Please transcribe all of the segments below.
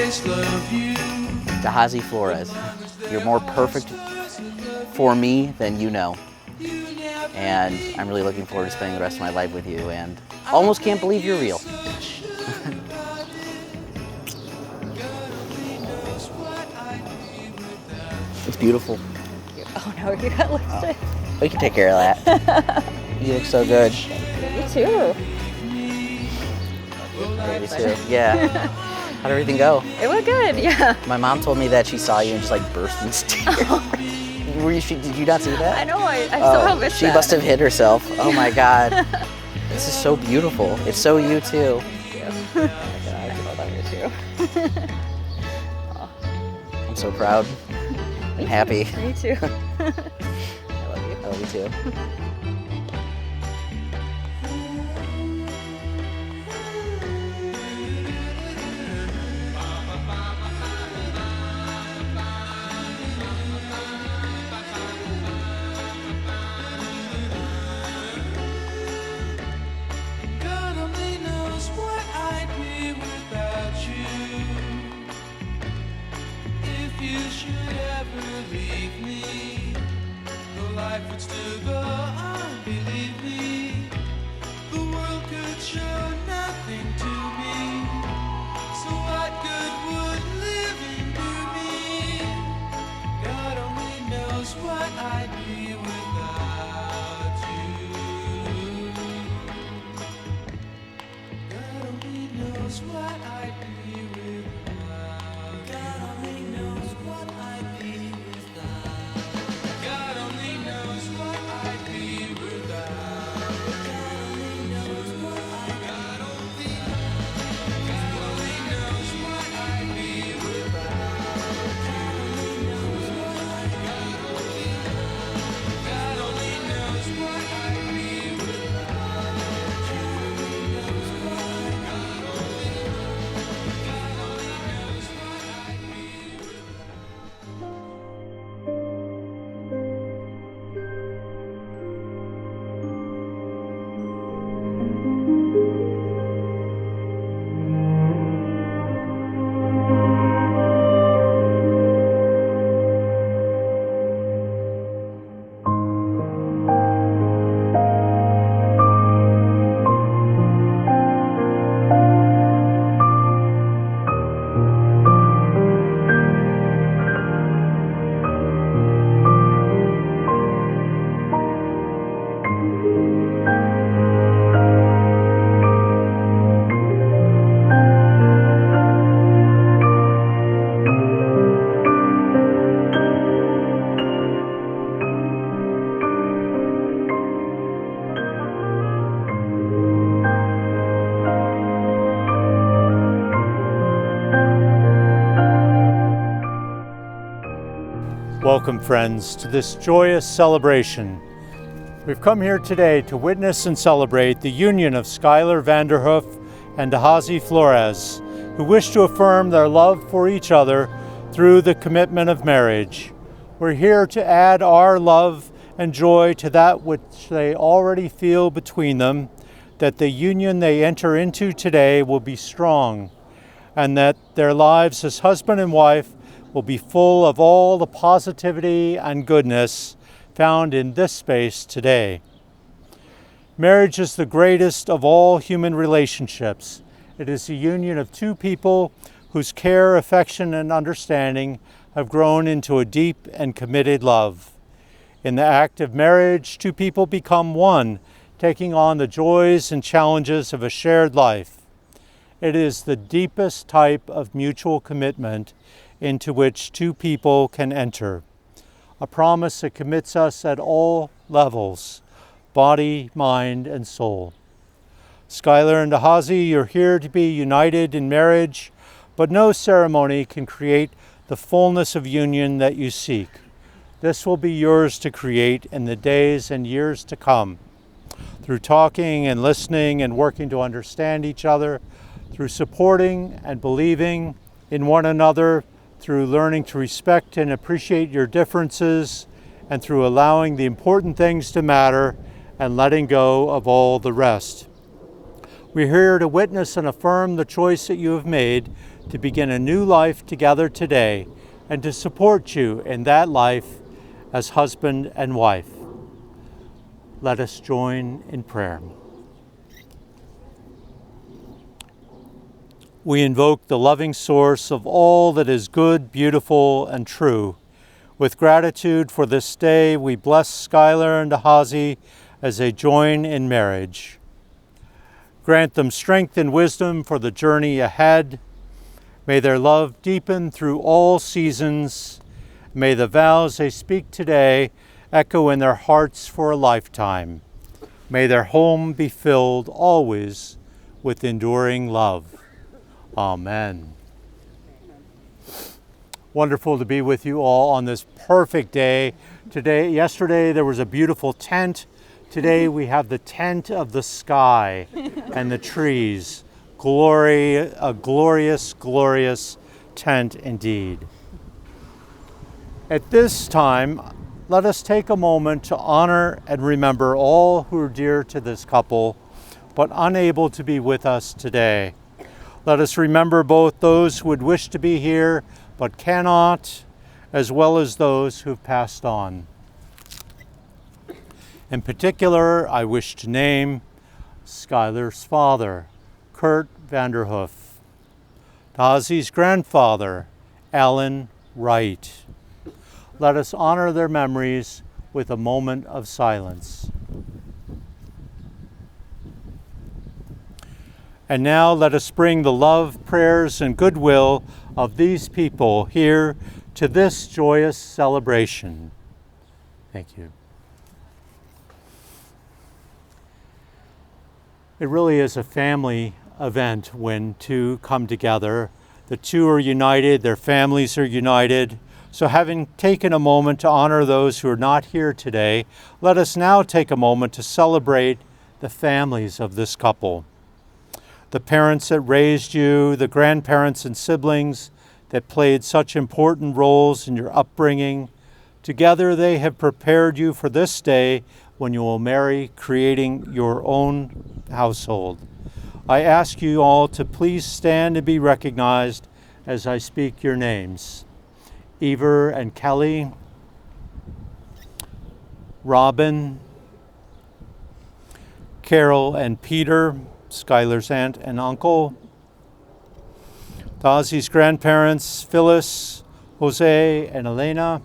always love you. Dahazee Flores, you're more perfect for me than you know. And I'm really looking forward to spending the rest of my life with you, and almost can't believe you're real. It's beautiful. Oh no, you got lipstick. We can take care of that. You look so good. You too. You too. Yeah. How'd everything go? It went good, yeah. My mom told me that she saw you and just like burst into tears. Did you not see that? I know, I somehow missed she that. must have hit herself. Oh my God. This is so beautiful. It's so you too. Thank you. Oh my God, I love you too. I'm so proud. I'm happy. Me too. I love you. I love you too. God only knows what I'd be without you. If you should ever leave me, the life would still go on, believe me. The world could show nothing to me. So what good would living do me? God only knows what I'd be without you. God only knows what I'd be without. God only knows what I'd be without. God only knows what I'd be without. God only knows what I'd be without. God only knows what I'd be without. God only knows what I'd be Welcome, friends, to this joyous celebration. We've come here today to witness and celebrate the union of Skyler Vanderhoof and Dahazee Flores, who wish to affirm their love for each other through the commitment of marriage. We're here to add our love and joy to that which they already feel between them, that the union they enter into today will be strong, and that their lives as husband and wife will be full of all the positivity and goodness found in this space today. Marriage is the greatest of all human relationships. It is the union of two people whose care, affection, and understanding have grown into a deep and committed love. In the act of marriage, two people become one, taking on the joys and challenges of a shared life. It is the deepest type of mutual commitment into which two people can enter. A promise that commits us at all levels, body, mind, and soul. Skyler and Dahazee, you're here to be united in marriage, but no ceremony can create the fullness of union that you seek. This will be yours to create in the days and years to come. Through talking and listening and working to understand each other, through supporting and believing in one another, through learning to respect and appreciate your differences, and through allowing the important things to matter and letting go of all the rest. We're here to witness and affirm the choice that you have made to begin a new life together today and to support you in that life as husband and wife. Let us join in prayer. We invoke the loving source of all that is good, beautiful, and true. With gratitude for this day, we bless Skyler and Dahazee as they join in marriage. Grant them strength and wisdom for the journey ahead. May their love deepen through all seasons. May the vows they speak today echo in their hearts for a lifetime. May their home be filled always with enduring love. Amen. Wonderful to be with you all on this perfect day. Yesterday there was a beautiful tent. Today we have the tent of the sky and the trees. A glorious, glorious tent indeed. At this time, let us take a moment to honor and remember all who are dear to this couple, but unable to be with us today. Let us remember both those who would wish to be here but cannot, as well as those who've passed on. In particular, I wish to name Skyler's father, Kurt Vanderhoof, Dahazee's grandfather, Alan Wright. Let us honor their memories with a moment of silence. And now let us bring the love, prayers, and goodwill of these people here to this joyous celebration. Thank you. It really is a family event when two come together. The two are united, their families are united. So having taken a moment to honor those who are not here today, let us now take a moment to celebrate the families of this couple. The parents that raised you, the grandparents and siblings that played such important roles in your upbringing. Together they have prepared you for this day when you will marry, creating your own household. I ask you all to please stand and be recognized as I speak your names. Ever and Kelly, Robin, Carol and Peter, Skyler's aunt and uncle, Dahazee's grandparents, Phyllis, Jose, and Elena,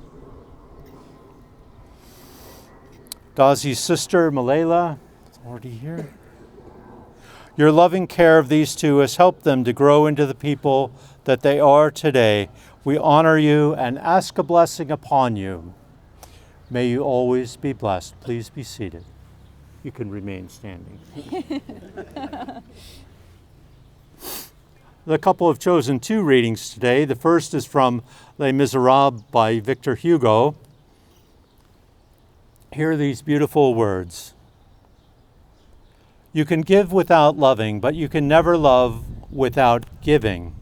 Dahazee's sister, Malayla, already here. Your loving care of these two has helped them to grow into the people that they are today. We honor you and ask a blessing upon you. May you always be blessed. Please be seated. You can remain standing. The couple have chosen two readings today. The first is from Les Miserables by Victor Hugo. Hear these beautiful words. You can give without loving, but you can never love without giving.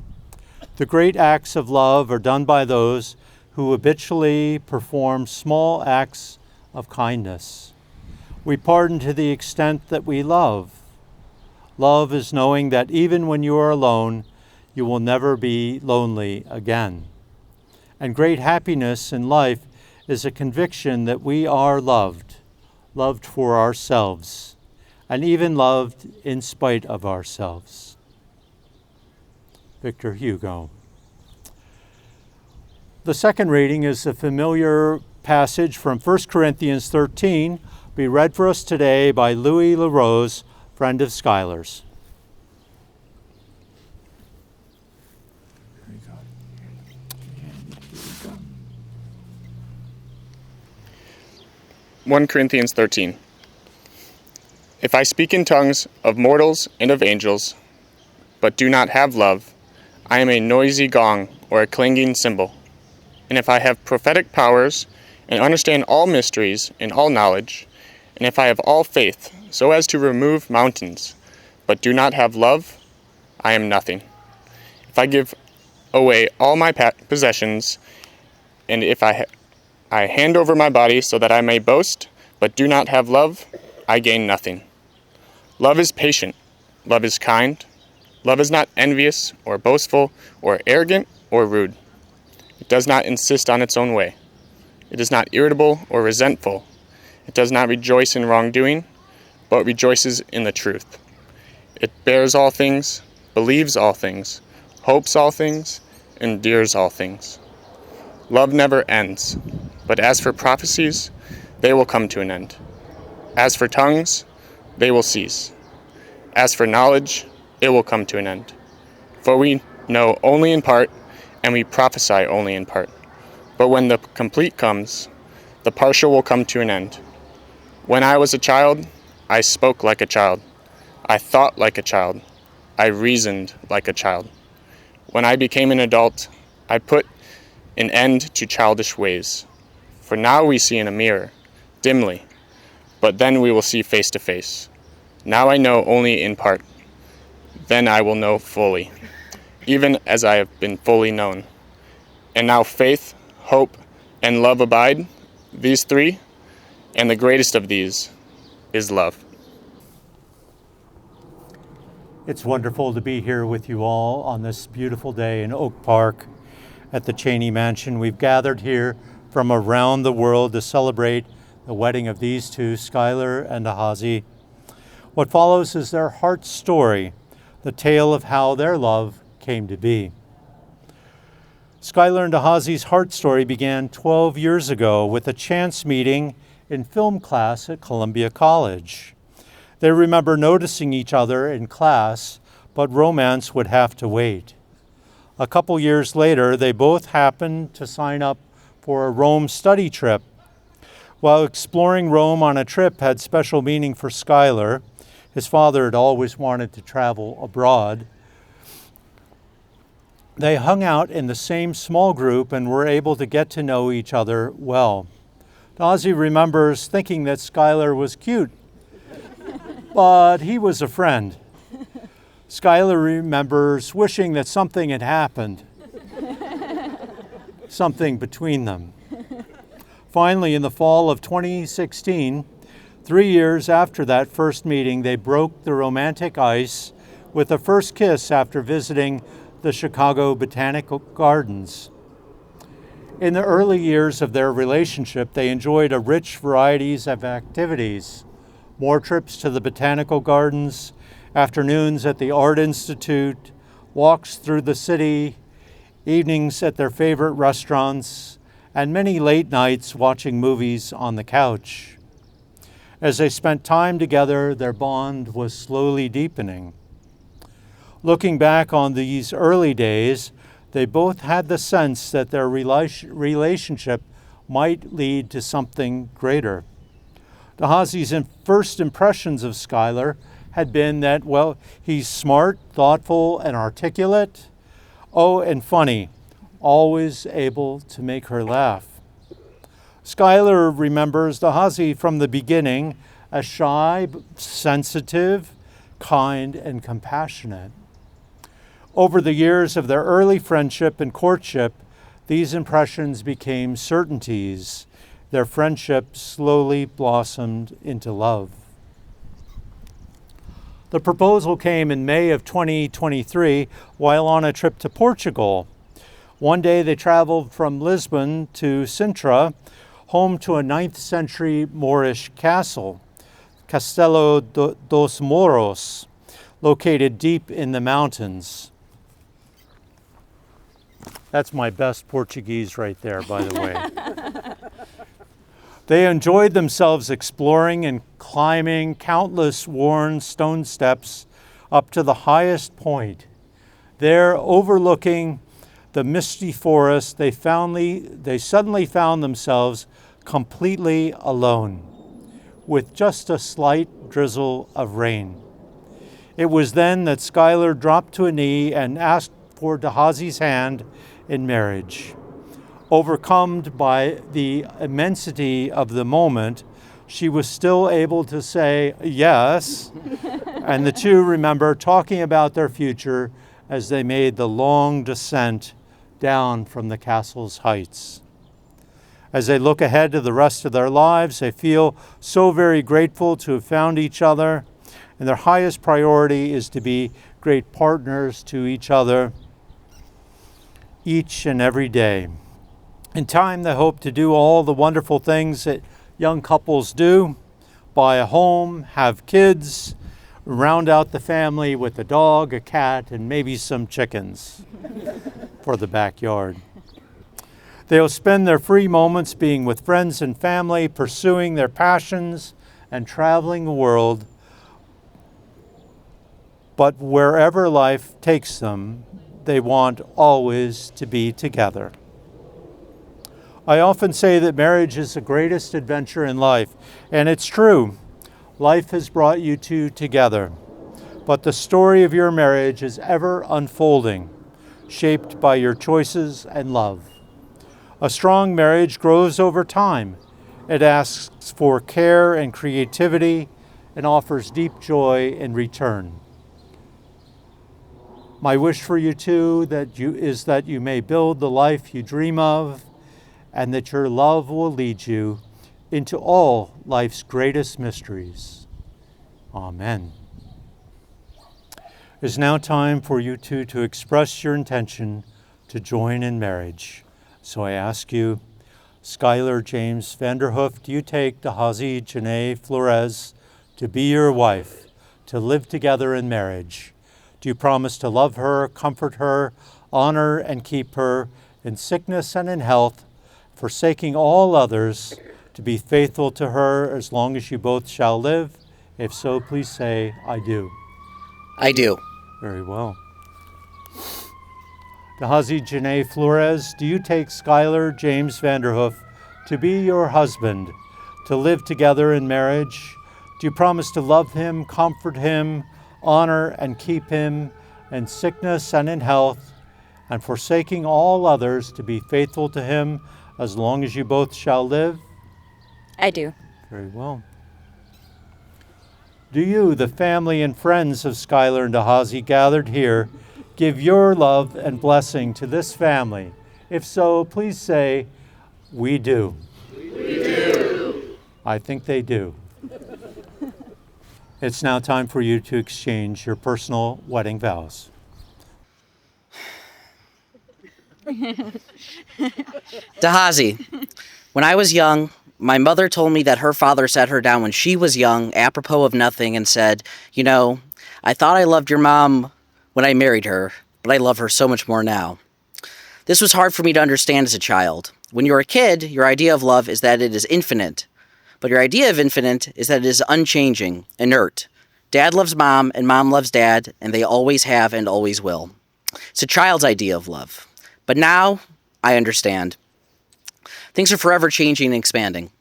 The great acts of love are done by those who habitually perform small acts of kindness. We pardon to the extent that we love. Love is knowing that even when you are alone, you will never be lonely again. And great happiness in life is a conviction that we are loved, loved for ourselves, and even loved in spite of ourselves. Victor Hugo. The second reading is a familiar passage from 1 Corinthians 13, be read for us today by Louis LaRose, friend of Skyler's. Here we go. 1 Corinthians 13. If I speak in tongues of mortals and of angels, but do not have love, I am a noisy gong or a clanging cymbal. And if I have prophetic powers and understand all mysteries and all knowledge, and if I have all faith so as to remove mountains, but do not have love, I am nothing. If I give away all my possessions, and if I hand over my body so that I may boast, but do not have love, I gain nothing. Love is patient. Love is kind. Love is not envious or boastful or arrogant or rude. It does not insist on its own way. It is not irritable or resentful. It does not rejoice in wrongdoing, but rejoices in the truth. It bears all things, believes all things, hopes all things, endures all things. Love never ends, but as for prophecies, they will come to an end. As for tongues, they will cease. As for knowledge, it will come to an end. For we know only in part, and we prophesy only in part. But when the complete comes, the partial will come to an end. When I was a child, I spoke like a child. I thought like a child. I reasoned like a child. When I became an adult, I put an end to childish ways. For now we see in a mirror, dimly, but then we will see face to face. Now I know only in part. Then I will know fully, even as I have been fully known. And now faith, hope, and love abide, these three, and the greatest of these is love. It's wonderful to be here with you all on this beautiful day in Oak Park at the Cheney Mansion. We've gathered here from around the world to celebrate the wedding of these two, Skyler and Dahazee. What follows is their heart story, the tale of how their love came to be. Skyler and Dahazee's heart story began 12 years ago with a chance meeting in film class at Columbia College. They remember noticing each other in class, but romance would have to wait. A couple years later, they both happened to sign up for a Rome study trip. While exploring Rome on a trip had special meaning for Skyler, his father had always wanted to travel abroad. They hung out in the same small group and were able to get to know each other well. Dahazee remembers thinking that Skyler was cute, but he was a friend. Skyler remembers wishing that something had happened, something between them. Finally, in the fall of 2016, 3 years after that first meeting, they broke the romantic ice with a first kiss after visiting the Chicago Botanical Gardens. In the early years of their relationship, they enjoyed a rich variety of activities. More trips to the Botanical Gardens, afternoons at the Art Institute, walks through the city, evenings at their favorite restaurants, and many late nights watching movies on the couch. As they spent time together, their bond was slowly deepening. Looking back on these early days, they both had the sense that their relationship might lead to something greater. Dahazee's first impressions of Skyler had been that, well, he's smart, thoughtful, and articulate. Oh, and funny, always able to make her laugh. Skyler remembers Dahazee from the beginning as shy, sensitive, kind, and compassionate. Over the years of their early friendship and courtship, these impressions became certainties. Their friendship slowly blossomed into love. The proposal came in May of 2023 while on a trip to Portugal. One day they traveled from Lisbon to Sintra, home to a 9th century Moorish castle, Castelo dos Moros, located deep in the mountains. That's my best Portuguese right there, by the way. They enjoyed themselves exploring and climbing countless worn stone steps up to the highest point. There, overlooking the misty forest, they suddenly found themselves completely alone, with just a slight drizzle of rain. It was then that Skyler dropped to a knee and asked for Dahazee's hand in marriage. Overcome by the immensity of the moment, she was still able to say yes, and the two remember talking about their future as they made the long descent down from the castle's heights. As they look ahead to the rest of their lives, they feel so very grateful to have found each other and their highest priority is to be great partners to each other each and every day. In time, they hope to do all the wonderful things that young couples do: buy a home, have kids, round out the family with a dog, a cat, and maybe some chickens for the backyard. They'll spend their free moments being with friends and family, pursuing their passions, and traveling the world. But wherever life takes them, they want always to be together. I often say that marriage is the greatest adventure in life, and it's true. Life has brought you two together, but the story of your marriage is ever unfolding, shaped by your choices and love. A strong marriage grows over time. It asks for care and creativity and offers deep joy in return. My wish for you two is that you may build the life you dream of, and that your love will lead you into all life's greatest mysteries. Amen. It is now time for you two to express your intention to join in marriage. So I ask you, Skyler James Vanderhoof, do you take Dahazee Janae Flores to be your wife, to live together in marriage? Do you promise to love her, comfort her, honor and keep her in sickness and in health, forsaking all others, to be faithful to her as long as you both shall live? If so, please say, I do. I do. Very well. Dahazee Janae Flores, do you take Skyler James Vanderhoof to be your husband, to live together in marriage? Do you promise to love him, comfort him, honor and keep him in sickness and in health, and forsaking all others, to be faithful to him as long as you both shall live? I do. Very well. Do you, the family and friends of Skyler and Dahazee gathered here, give your love and blessing to this family? If so, please say, we do. We do. I think they do. It's now time for you to exchange your personal wedding vows. Dahazee, when I was young, my mother told me that her father sat her down when she was young, apropos of nothing, and said, "You know, I thought I loved your mom when I married her, but I love her so much more now." This was hard for me to understand as a child. When you're a kid, your idea of love is that it is infinite. But your idea of infinite is that it is unchanging, inert. Dad loves mom, and mom loves dad, and they always have and always will. It's a child's idea of love. But now, I understand. Things are forever changing and expanding.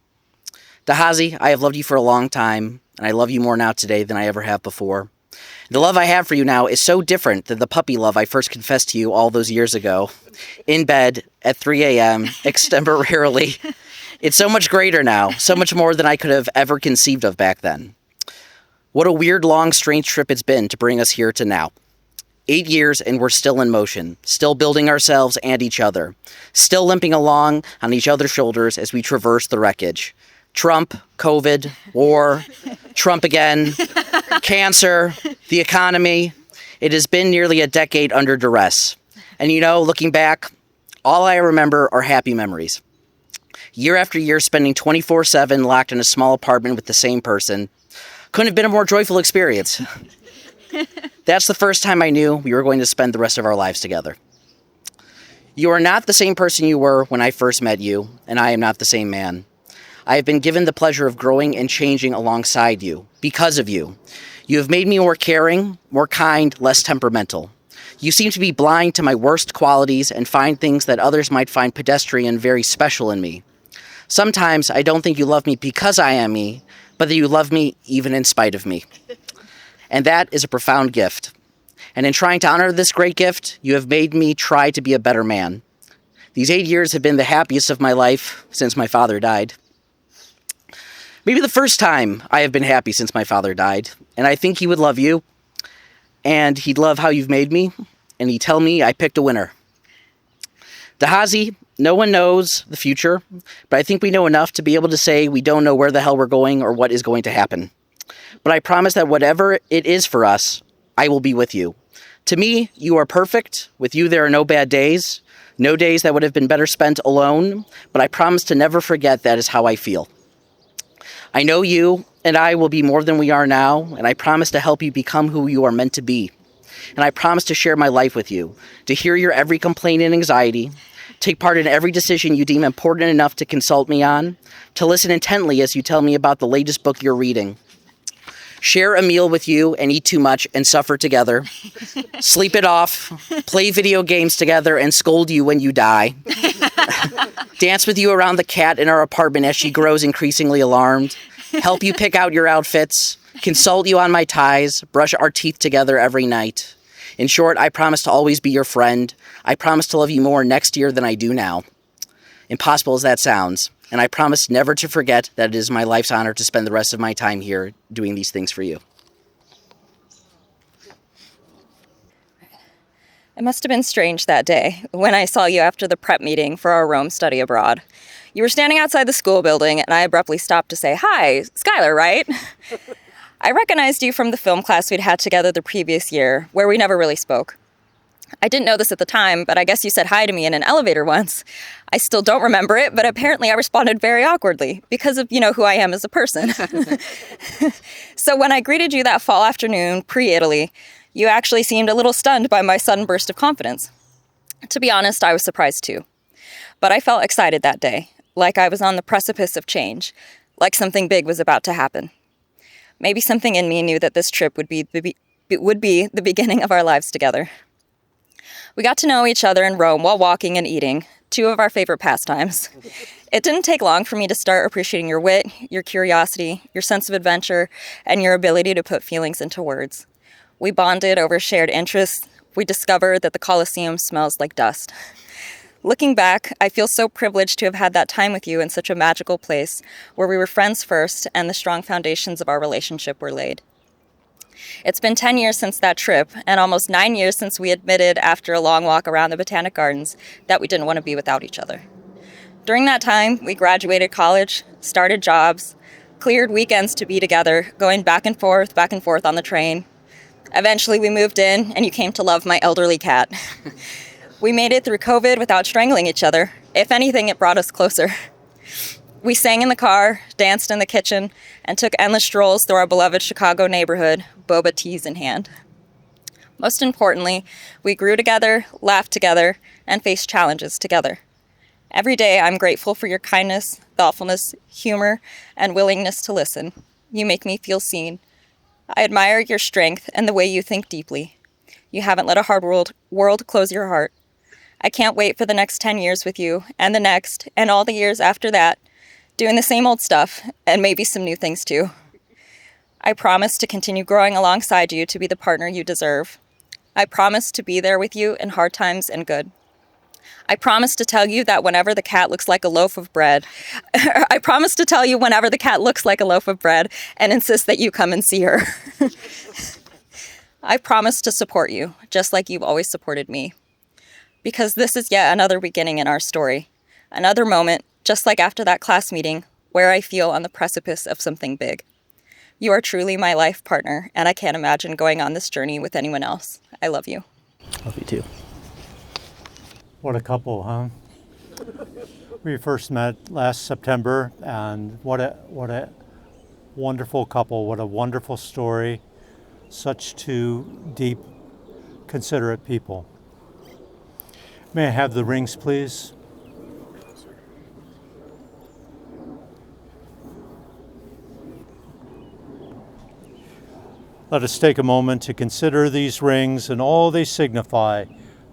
Dahazee, I have loved you for a long time, and I love you more now today than I ever have before. The love I have for you now is so different than the puppy love I first confessed to you all those years ago, in bed at 3 a.m., extemporarily. It's so much greater now, so much more than I could have ever conceived of back then. What a weird, long, strange trip it's been to bring us here to now. 8 years and we're still in motion, still building ourselves and each other, still limping along on each other's shoulders as we traverse the wreckage. Trump, COVID, war, Trump again, cancer, the economy. It has been nearly a decade under duress. And you know, looking back, all I remember are happy memories. Year after year spending 24/7 locked in a small apartment with the same person couldn't have been a more joyful experience. That's the first time I knew we were going to spend the rest of our lives together. You are not the same person you were when I first met you, and I am not the same man. I have been given the pleasure of growing and changing alongside you, because of you. You have made me more caring, more kind, less temperamental. You seem to be blind to my worst qualities and find things that others might find pedestrian very special in me. Sometimes I don't think you love me because I am me, but that you love me even in spite of me. And that is a profound gift. And in trying to honor this great gift, you have made me try to be a better man. These 8 years have been the happiest of my life since my father died. Maybe the first time I have been happy since my father died, and I think he would love you, and he'd love how you've made me, and he'd tell me I picked a winner. Dahazee, no one knows the future, but I think we know enough to be able to say we don't know where the hell we're going or what is going to happen. But I promise that whatever it is for us, I will be with you. To me, you are perfect. With you, there are no bad days, no days that would have been better spent alone, but I promise to never forget that is how I feel. I know you and I will be more than we are now, and I promise to help you become who you are meant to be. And I promise to share my life with you, to hear your every complaint and anxiety, take part in every decision you deem important enough to consult me on, to listen intently as you tell me about the latest book you're reading. Share a meal with you and eat too much and suffer together. Sleep it off, play video games together and scold you when you die. Dance with you around the cat in our apartment as she grows increasingly alarmed. Help you pick out your outfits. Consult you on my ties. Brush our teeth together every night. In short, I promise to always be your friend. I promise to love you more next year than I do now. Impossible as that sounds. And I promise never to forget that it is my life's honor to spend the rest of my time here doing these things for you. It must have been strange that day when I saw you after the prep meeting for our Rome study abroad. You were standing outside the school building, and I abruptly stopped to say, "Hi, Skyler, right?" I recognized you from the film class we'd had together the previous year, where we never really spoke. I didn't know this at the time, but I guess you said hi to me in an elevator once. I still don't remember it, but apparently I responded very awkwardly because of, who I am as a person. So when I greeted you that fall afternoon, pre-Italy, you actually seemed a little stunned by my sudden burst of confidence. To be honest, I was surprised too. But I felt excited that day, like I was on the precipice of change, like something big was about to happen. Maybe something in me knew that this trip would be the beginning of our lives together. We got to know each other in Rome while walking and eating, two of our favorite pastimes. It didn't take long for me to start appreciating your wit, your curiosity, your sense of adventure, and your ability to put feelings into words. We bonded over shared interests. We discovered that the Colosseum smells like dust. Looking back, I feel so privileged to have had that time with you in such a magical place where we were friends first and the strong foundations of our relationship were laid. It's been 10 years since that trip, and almost 9 years since we admitted after a long walk around the Botanic Gardens that we didn't want to be without each other. During that time, we graduated college, started jobs, cleared weekends to be together, going back and forth on the train. Eventually, we moved in, and you came to love my elderly cat. We made it through COVID without strangling each other. If anything, it brought us closer. We sang in the car, danced in the kitchen, and took endless strolls through our beloved Chicago neighborhood, boba teas in hand. Most importantly, we grew together, laughed together, and faced challenges together. Every day, I'm grateful for your kindness, thoughtfulness, humor, and willingness to listen. You make me feel seen. I admire your strength and the way you think deeply. You haven't let a hard world close your heart. I can't wait for the next 10 years with you, and the next, and all the years after that, doing the same old stuff, and maybe some new things too. I promise to continue growing alongside you to be the partner you deserve. I promise to be there with you in hard times and good. I promise to tell you that whenever the cat looks like a loaf of bread, I promise to tell you whenever the cat looks like a loaf of bread and insist that you come and see her. I promise to support you, just like you've always supported me. Because this is yet another beginning in our story. Another moment, just like after that class meeting, where I feel on the precipice of something big. You are truly my life partner, and I can't imagine going on this journey with anyone else. I love you. Love you too. What a couple, huh? We first met last September, and what a wonderful couple, what a wonderful story. Such two deep, considerate people. May I have the rings, please? Let us take a moment to consider these rings and all they signify,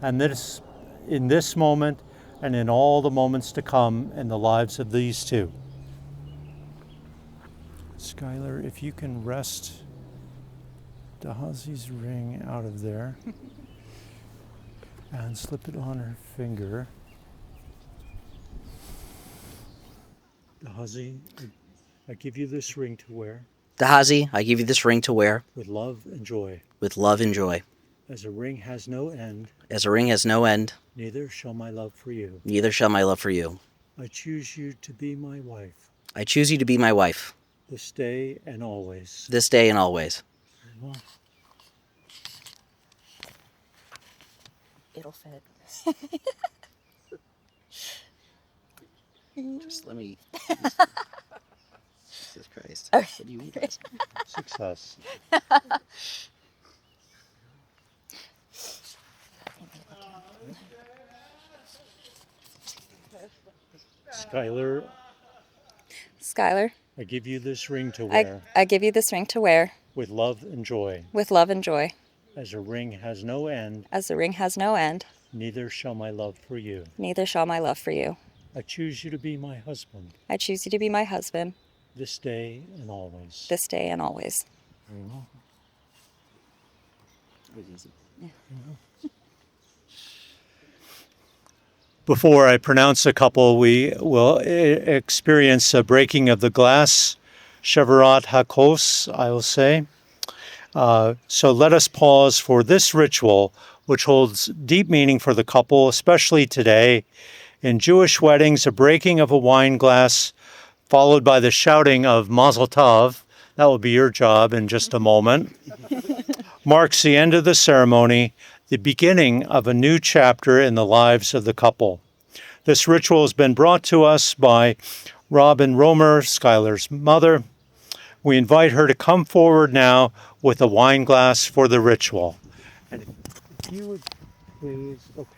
and this in this moment and in all the moments to come in the lives of these two. Skyler, if you can wrest Dahazee's ring out of there and slip it on her finger. Dahazee, I give you this ring to wear. Dahazee, I give you this ring to wear. With love and joy. With love and joy. As a ring has no end. As a ring has no end. Neither shall my love for you. Neither shall my love for you. I choose you to be my wife. I choose you to be my wife. this day and always. this day and always. It'll fit. Just let me. Jesus Christ. Okay. What do you mean by this? Success. Skyler, Skyler, I give you this ring to wear I give you this ring to wear with love and joy. with love and joy. As a ring has no end, As the ring has no end, neither shall my love for you. neither shall my love for you. I choose you to be my husband I choose you to be my husband this day and always. this day and always. Before I pronounce a couple, we will experience a breaking of the glass. Shevarat Hakos, I will say. So let us pause for this ritual, which holds deep meaning for the couple, especially today. In Jewish weddings, a breaking of a wine glass, followed by the shouting of Mazel Tov, that will be your job in just a moment, marks the end of the ceremony, the beginning of a new chapter in the lives of the couple. This ritual has been brought to us by Robin Romer, Skyler's mother. We invite her to come forward now with a wine glass for the ritual. And if you would please, okay,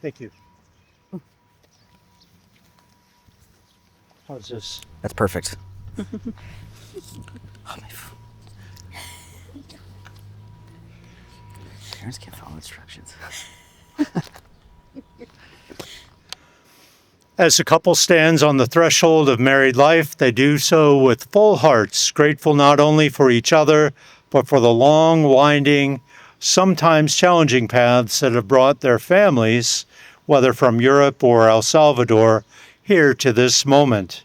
thank you. How's this? That's perfect. Oh, my parents can't follow instructions. As the couple stands on the threshold of married life, they do so with full hearts, grateful not only for each other, but for the long, winding, sometimes challenging paths that have brought their families, whether from Europe or El Salvador, here to this moment.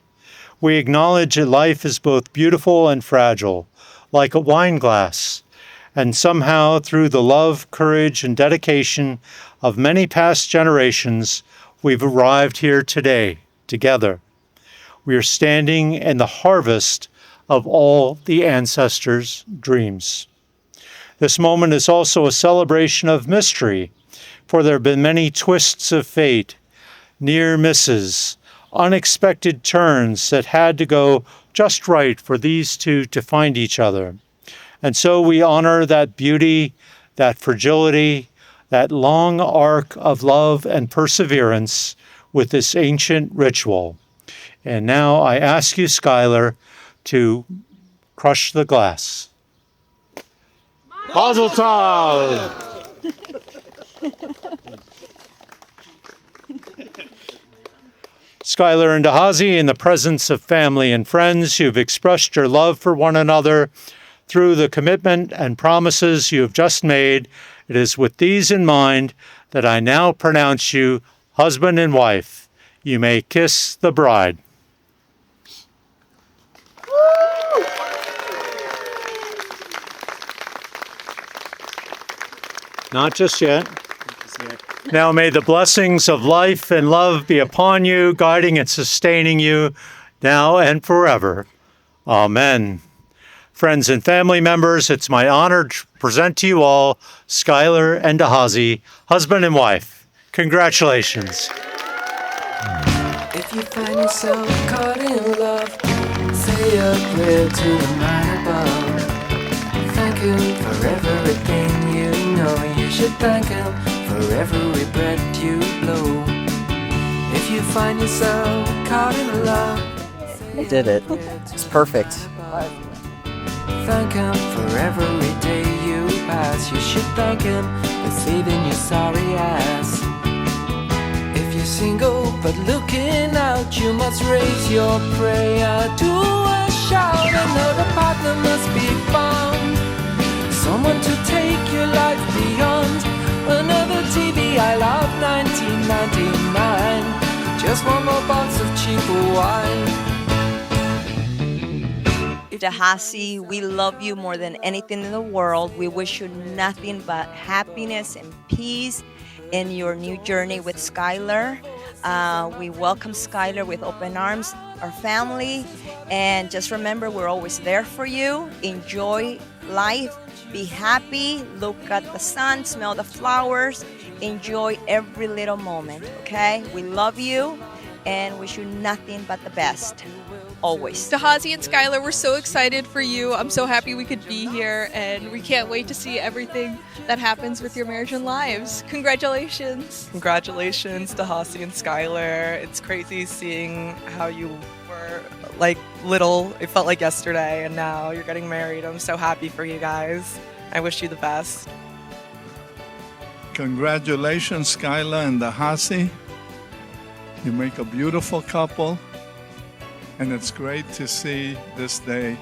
We acknowledge that life is both beautiful and fragile, like a wine glass, and somehow through the love, courage, and dedication of many past generations, we've arrived here today, together. We are standing in the harvest of all the ancestors' dreams. This moment is also a celebration of mystery, for there have been many twists of fate, near misses, unexpected turns that had to go just right for these two to find each other. And so we honor that beauty, that fragility, that long arc of love and perseverance with this ancient ritual. And now I ask you, Skyler, to crush the glass. Mazel tov! Skyler and Dahazee, in the presence of family and friends, you've expressed your love for one another through the commitment and promises you have just made. It is with these in mind that I now pronounce you husband and wife. You may kiss the bride. Not just yet. Now may the blessings of life and love be upon you, guiding and sustaining you now and forever. Amen. Friends and family members, it's my honor to present to you all Skyler and Dahazee, husband and wife. Congratulations. If you find yourself caught in love, say a prayer to the man above. Thank him for everything you know. You should thank him for every breath you blow. If you find yourself caught in love, I did it. It's perfect. thank him for every day you pass. You should thank him for saving your sorry ass. If you're single but looking out, you must raise your prayer to a shout. Another partner must be found, someone to take your life beyond. Another TV, I love 1999. Just one more box of cheaper wine. Dahazee, we love you more than anything in the world. We wish you nothing but happiness and peace in your new journey with Skyler. We welcome Skyler with open arms, our family, And just remember, we're always there for you. Enjoy life. Be happy. Look at the sun. Smell the flowers. Enjoy every little moment, okay? We love you and wish you nothing but the best. Always. Dahazee and Skyler, we're so excited for you. I'm so happy we could be here, and we can't wait to see everything that happens with your marriage and lives. Congratulations. Congratulations, Dahazee and Skyler. It's crazy seeing how you were like little. It felt like yesterday, and now you're getting married. I'm so happy for you guys. I wish you the best. Congratulations, Skyler and Dahazee. You make a beautiful couple, and it's great to see this day.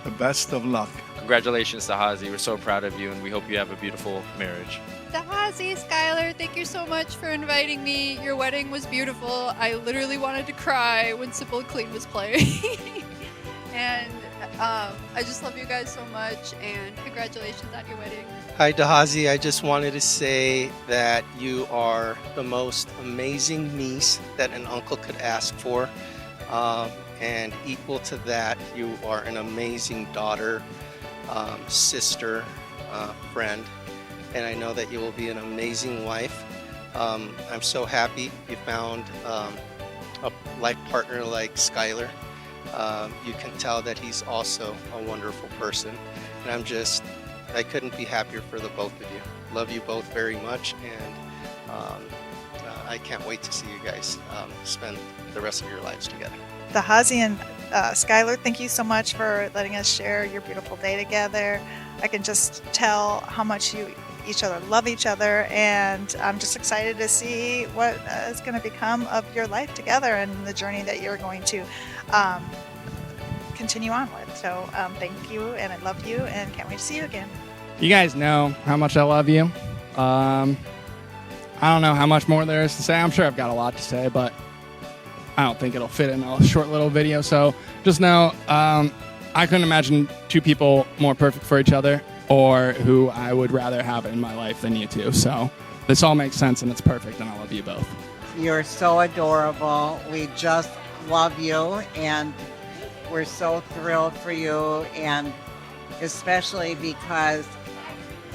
The best of luck. Congratulations, Dahazee. We're so proud of you, and we hope you have a beautiful marriage. Dahazee, Skyler, thank you so much for inviting me. Your wedding was beautiful. I literally wanted to cry when Simple Clean was playing. And I just love you guys so much, and congratulations on your wedding. Hi, Dahazee. I just wanted to say that you are the most amazing niece that an uncle could ask for. And equal to that, you are an amazing daughter, sister, friend. And I know that you will be an amazing wife. I'm so happy you found a life partner like Skyler. You can tell that he's also a wonderful person. And I couldn't be happier for the both of you. Love you both very much, and I can't wait to see you guys spend the rest of your lives together. Dahazee and Skyler, thank you so much for letting us share your beautiful day together. I can just tell how much you each other love each other, and I'm just excited to see what is going to become of your life together and the journey that you're going to continue on with. So thank you, and I love you, and can't wait to see you again. You guys know how much I love you. I don't know how much more there is to say. I'm sure I've got a lot to say, but I don't think it'll fit in a short little video. So just know I couldn't imagine two people more perfect for each other, or who I would rather have in my life than you two. So this all makes sense, and it's perfect, and I love you both. You're so adorable. We just love you, and we're so thrilled for you, and especially because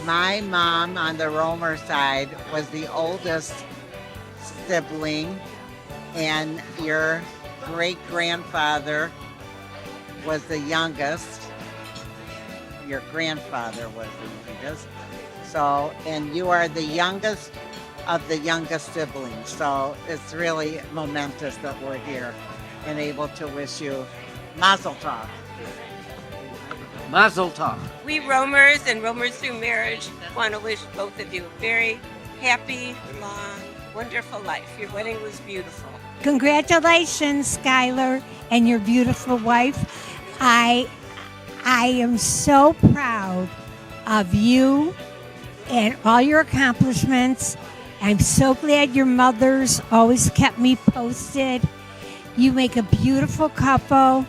my mom on the Romer side was the oldest sibling, and your great-grandfather was the youngest. Your grandfather was the youngest. So, and you are the youngest of the youngest siblings. So it's really momentous that we're here and able to wish you Mazel Tov. Mazel Tov. We Romers and Romers through marriage want to wish both of you a very happy, long, wonderful life. Your wedding was beautiful. Congratulations, Skyler, and your beautiful wife. I am so proud of you and all your accomplishments. I'm so glad your mother's always kept me posted. You make a beautiful couple.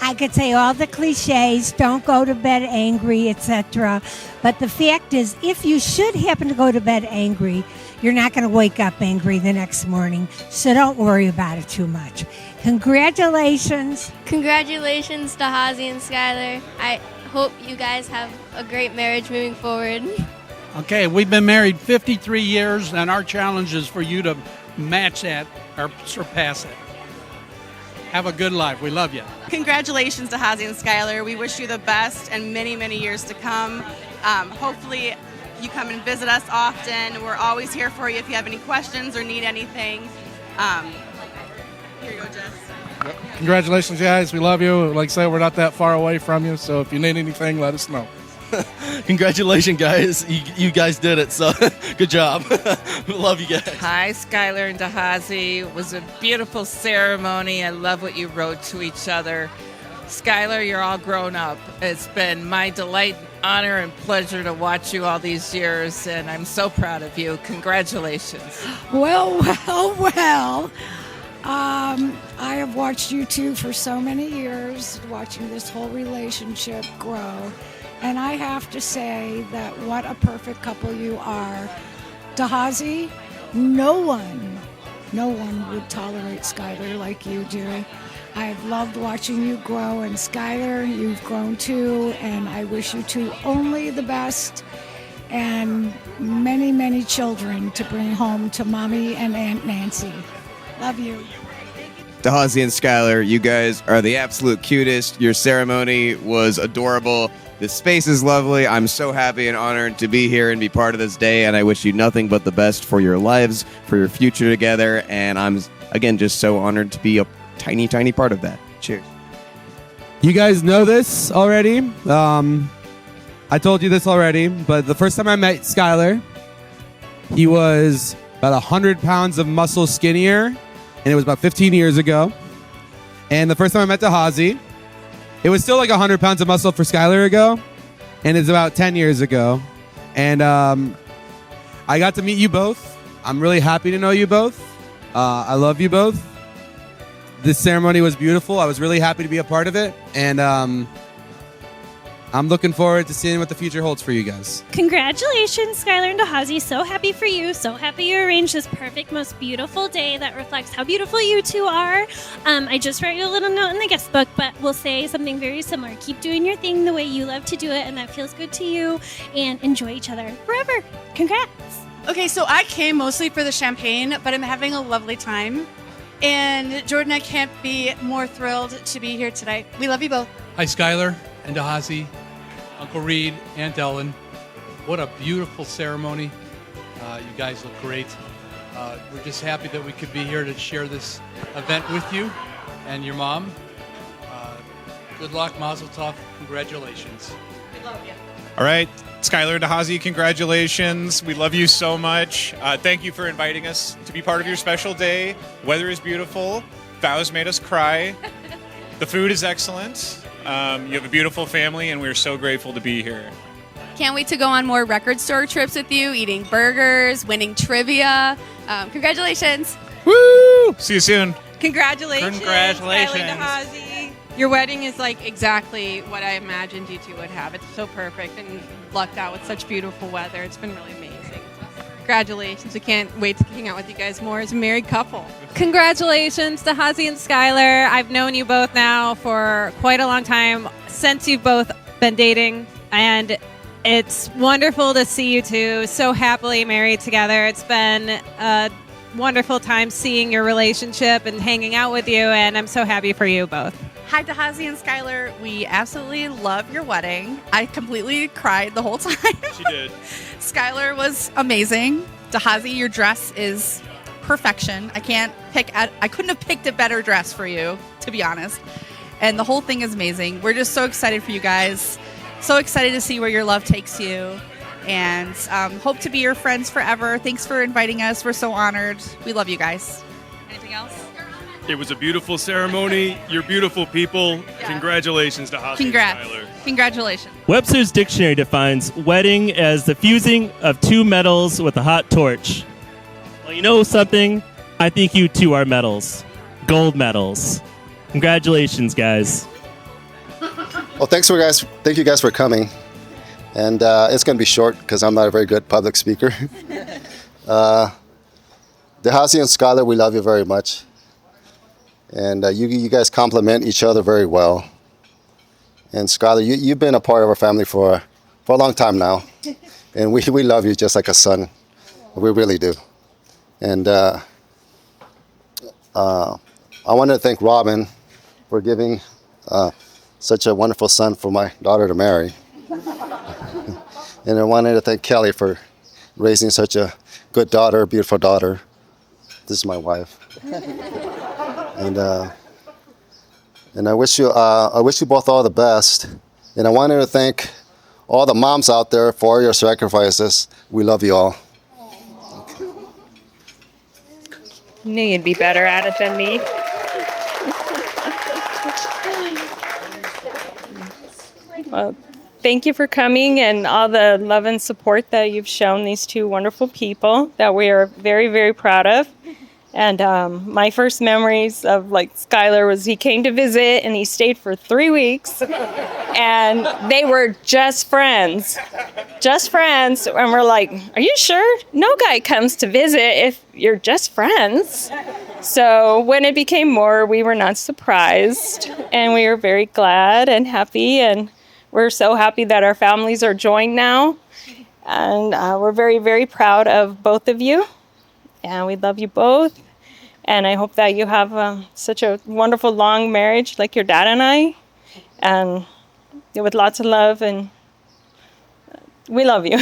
I could say all the cliches, don't go to bed angry, etc. But the fact is, if you should happen to go to bed angry, you're not going to wake up angry the next morning. So don't worry about it too much. Congratulations. Congratulations, Dahazee and Skyler. I hope you guys have a great marriage moving forward. Okay, we've been married 53 years, and our challenge is for you to match that or surpass it. Have a good life. We love you. Congratulations, Dahazee and Skyler. We wish you the best and many, many years to come. Hopefully you come and visit us often. We're always here for you if you have any questions or need anything. Here you go, Jess. Congratulations, guys. We love you. Like I said, we're not that far away from you, so if you need anything, let us know. Congratulations, guys. You guys did it, so good job. Love you guys. Hi, Skyler and Dahazee. It was a beautiful ceremony. I love what you wrote to each other. Skyler, you're all grown up. It's been my delight, honor, and pleasure to watch you all these years, and I'm so proud of you. Congratulations. Well. I have watched you two for so many years, watching this whole relationship grow. And I have to say that what a perfect couple you are. Dahazee, no one No one would tolerate Skyler like you do. I've loved watching you grow, and Skyler, you've grown too, and I wish you two only the best and many, many children to bring home to Mommy and Aunt Nancy. Love you. Dahazee and Skyler, you guys are the absolute cutest. Your ceremony was adorable. The space is lovely. I'm so happy and honored to be here and be part of this day, and I wish you nothing but the best for your lives, for your future together, and I'm, again, just so honored to be a tiny, tiny part of that. Cheers. You guys know this already. I told you this already, but the first time I met Skyler, he was about 100 pounds of muscle skinnier, and it was about 15 years ago. And the first time I met Dahazee, it was still like 100 pounds of muscle for Skyler ago, and it's about 10 years ago. And I got to meet you both. I'm really happy to know you both. I love you both. This ceremony was beautiful. I was really happy to be a part of it, and I'm looking forward to seeing what the future holds for you guys. Congratulations, Skyler and Dahazee. So happy for you. So happy you arranged this perfect, most beautiful day that reflects how beautiful you two are. I just wrote you a little note in the guest book, but we'll say something very similar. Keep doing your thing the way you love to do it, and that feels good to you, and enjoy each other forever. Congrats. Okay, so I came mostly for the champagne, but I'm having a lovely time. And Jordan, I can't be more thrilled to be here tonight. We love you both. Hi, Skyler and Dahazee, Uncle Reed, Aunt Ellen. What a beautiful ceremony. You guys look great. We're just happy that we could be here to share this event with you and your mom. Good luck, Mazel Tov. Congratulations. We love you. All right, Skyler and Dahazee, congratulations. We love you so much. Thank you for inviting us to be part of your special day. Weather is beautiful. Vows made us cry. The food is excellent. You have a beautiful family, and we're so grateful to be here. Can't wait to go on more record store trips with you, eating burgers, winning trivia. Congratulations. Woo! See you soon. Congratulations. Congratulations. Skyler and Dahazee. Your wedding is like exactly what I imagined you two would have. It's so perfect and lucked out with such beautiful weather. It's been really amazing. Congratulations. We can't wait to hang out with you guys more as a married couple. Congratulations, Dahazee and Skyler. I've known you both now for quite a long time, since you've both been dating, and it's wonderful to see you two so happily married together. It's been a wonderful time seeing your relationship and hanging out with you, and I'm so happy for you both. Hi, Dahazee and Skyler. We absolutely love your wedding. I completely cried the whole time. She did. Skyler was amazing. Dahazee, your dress is perfection. I couldn't have picked a better dress for you, to be honest. And the whole thing is amazing. We're just so excited for you guys. So excited to see where your love takes you. And hope to be your friends forever. Thanks for inviting us. We're so honored. We love you guys. Anything else? It was a beautiful ceremony. You're beautiful people. Yeah. Congratulations to Dahazee and Skyler. Congratulations. Webster's Dictionary defines wedding as the fusing of two metals with a hot torch. Well, you know something? I think you two are metals. Gold medals. Congratulations, guys. Well, thank you guys for coming. And it's going to be short because I'm not a very good public speaker. Dahazee and Skyler, we love you very much. And you guys complement each other very well. And Skyler, you've been a part of our family for a long time now. And we love you just like a son. We really do. And I wanted to thank Robin for giving such a wonderful son for my daughter to marry. And I wanted to thank Kelly for raising such a good daughter, a beautiful daughter. This is my wife. And I wish you both all the best. And I wanted to thank all the moms out there for your sacrifices. We love you all. Knew you'd be better at it than me. Well, thank you for coming and all the love and support that you've shown these two wonderful people that we are very, very proud of. And my first memories of like Skyler was he came to visit and he stayed for 3 weeks and they were just friends. Just friends. And we're like, are you sure? No guy comes to visit if you're just friends. So when it became more, we were not surprised and we were very glad and happy. And we're so happy that our families are joined now. And we're very, very proud of both of you. And we love you both. And I hope that you have such a wonderful, long marriage like your dad and I. And with lots of love. And we love you.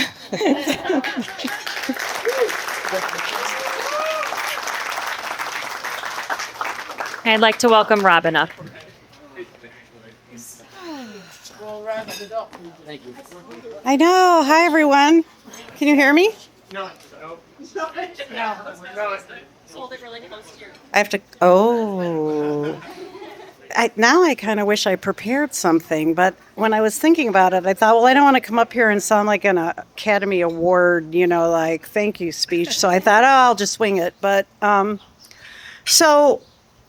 I'd like to welcome Robin up. I know. Hi, everyone. Can you hear me? No. Hold it really close to your... I have to... Oh. Now I kind of wish I prepared something, but when I was thinking about it, I thought, well, I don't want to come up here and sound like an Academy Award, like thank you speech. So I thought, I'll just wing it. But so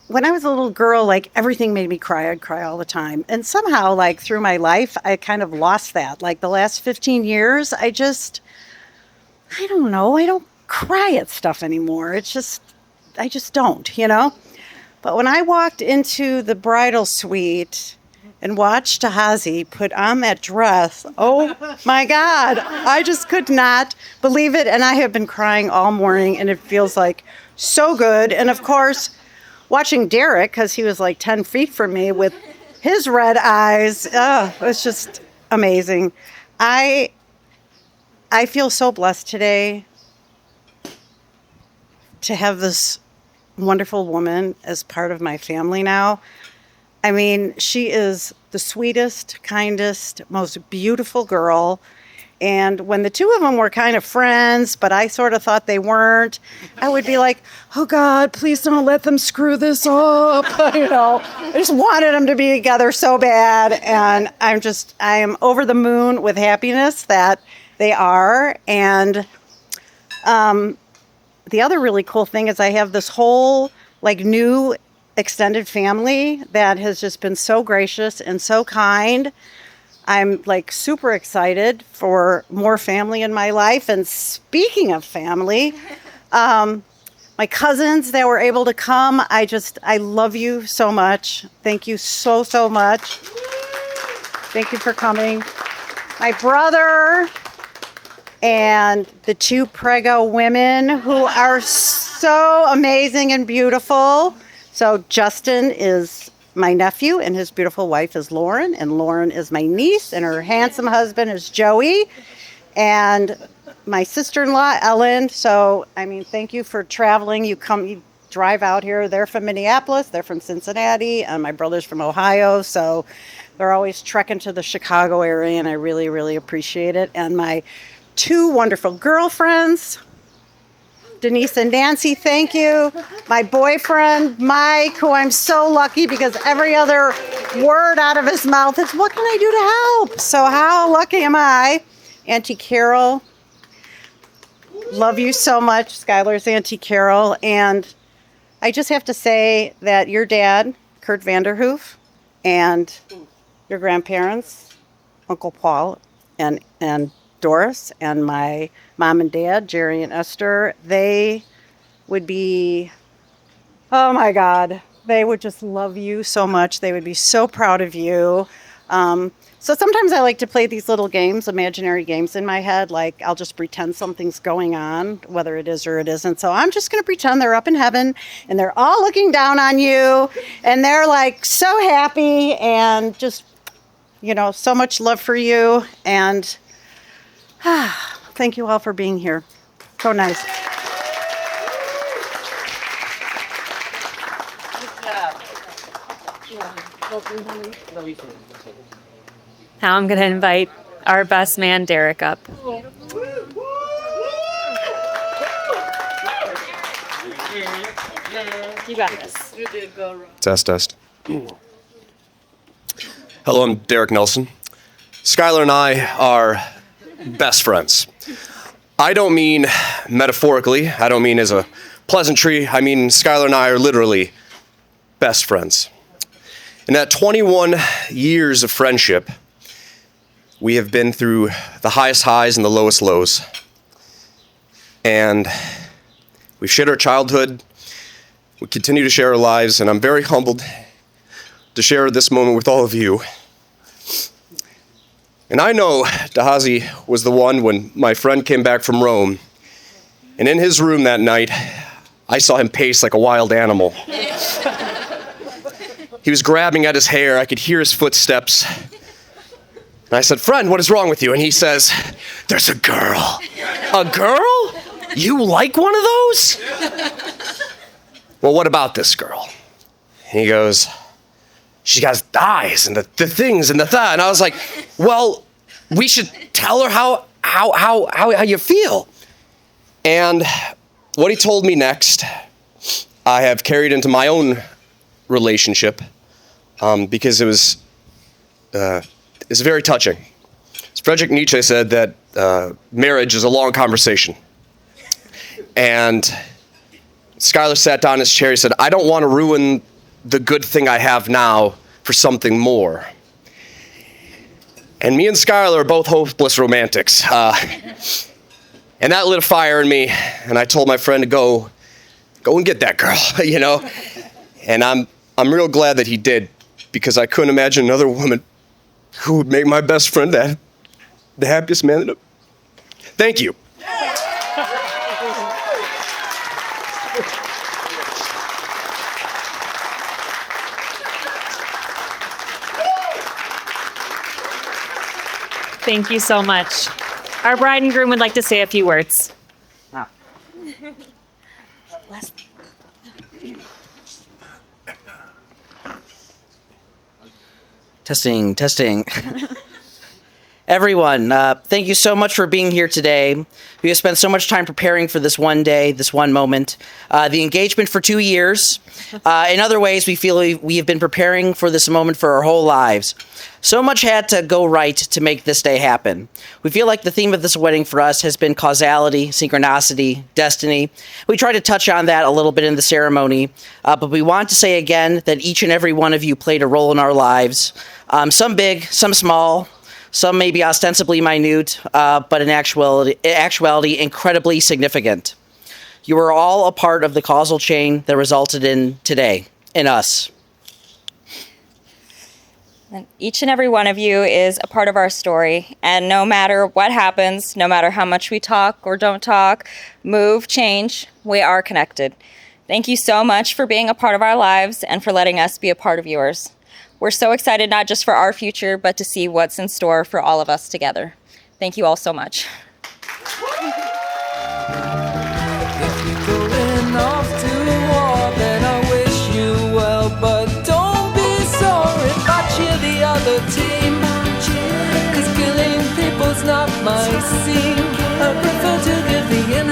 when I was a little girl, like everything made me cry. I'd cry all the time. And somehow, like through my life, I kind of lost that. Like the last 15 years, I don't know. I don't cry at stuff anymore. I just don't, But when I walked into the bridal suite and watched Dahazee put on that dress, oh my God, I just could not believe it. And I have been crying all morning and it feels like so good. And of course, watching Derek, because he was like 10 feet from me with his red eyes, it was just amazing. I feel so blessed today to have this wonderful woman as part of my family now. I mean, she is the sweetest, kindest, most beautiful girl. And when the two of them were kind of friends, but I sort of thought they weren't, I would be like, oh God, please don't let them screw this up. I just wanted them to be together so bad. And I am over the moon with happiness that they are. And the other really cool thing is I have this whole new extended family that has just been so gracious and so kind. I'm super excited for more family in my life. And speaking of family, my cousins that were able to come, I love you so much. Thank you so, so much. Thank you for coming. My brother and the two Prego women who are so amazing and beautiful. So Justin is my nephew and his beautiful wife is Lauren, and Lauren is my niece and her handsome husband is Joey, and my sister-in-law Ellen. So thank you for traveling. You drive out here. They're from Minneapolis, they're from Cincinnati, and my brother's from Ohio, so they're always trekking to the Chicago area, and I really, really appreciate it. And my two wonderful girlfriends, Denise and Nancy, thank you. My boyfriend, Mike, who I'm so lucky because every other word out of his mouth is, what can I do to help? So how lucky am I? Auntie Carol, love you so much. Skyler's Auntie Carol. And I just have to say that your dad, Kurt Vanderhoof, and your grandparents, Uncle Paul and Doris, and my mom and dad, Jerry and Esther, they would be, oh my God, they would just love you so much. They would be so proud of you. So sometimes I like to play these little games, imaginary games in my head, like I'll just pretend something's going on, whether it is or it isn't. So I'm just going to pretend they're up in heaven and they're all looking down on you and they're so happy and just, so much love for you. And thank you all for being here. So nice. Now I'm going to invite our best man, Derek, up. You got this. Test. Hello, I'm Derek Nelson. Skyler and I are best friends. I don't mean metaphorically. I don't mean as a pleasantry, I mean, Skyler and I are literally best friends. In that 21 years of friendship, we have been through the highest highs and the lowest lows. And we've shared our childhood. We continue to share our lives, and I'm very humbled to share this moment with all of you. And I know Dahazee was the one when my friend came back from Rome, and in his room that night, I saw him pace like a wild animal. He was grabbing at his hair. I could hear his footsteps. And I said, "Friend, what is wrong with you?" And he says, "There's a girl." "A girl? You like one of those?" "Well, what about this girl?" And he goes, "She got eyes and the things and the that." And I was like, "Well, we should tell her how you feel." And what he told me next, I have carried into my own relationship because it was very touching. Friedrich Nietzsche said that marriage is a long conversation. And Skyler sat down in his chair. He said, "I don't want to ruin the good thing I have now for something more." And me and Skyler are both hopeless romantics. And that lit a fire in me. And I told my friend to go and get that girl, you know. And I'm real glad that he did, because I couldn't imagine another woman who would make my best friend the happiest man. Thank you. Thank you so much. Our bride and groom would like to say a few words. Testing. Everyone, thank you so much for being here today. We have spent so much time preparing for this one day, this one moment. The engagement for 2 years. In other ways, we feel we have been preparing for this moment for our whole lives. So much had to go right to make this day happen. We feel like the theme of this wedding for us has been causality, synchronicity, destiny. We tried to touch on that a little bit in the ceremony, but we want to say again that each and every one of you played a role in our lives. Some big, some small, some maybe ostensibly minute, but in actuality, incredibly significant. You are all a part of the causal chain that resulted in today, in us. And each and every one of you is a part of our story. And no matter what happens, no matter how much we talk or don't talk, move, change, we are connected. Thank you so much for being a part of our lives and for letting us be a part of yours. We're so excited not just for our future, but to see what's in store for all of us together. Thank you all so much. Going off to war, then I wish you well, but don't be sorry if I cheer the other team, 'cause killing people's not my scene. I prefer to give the in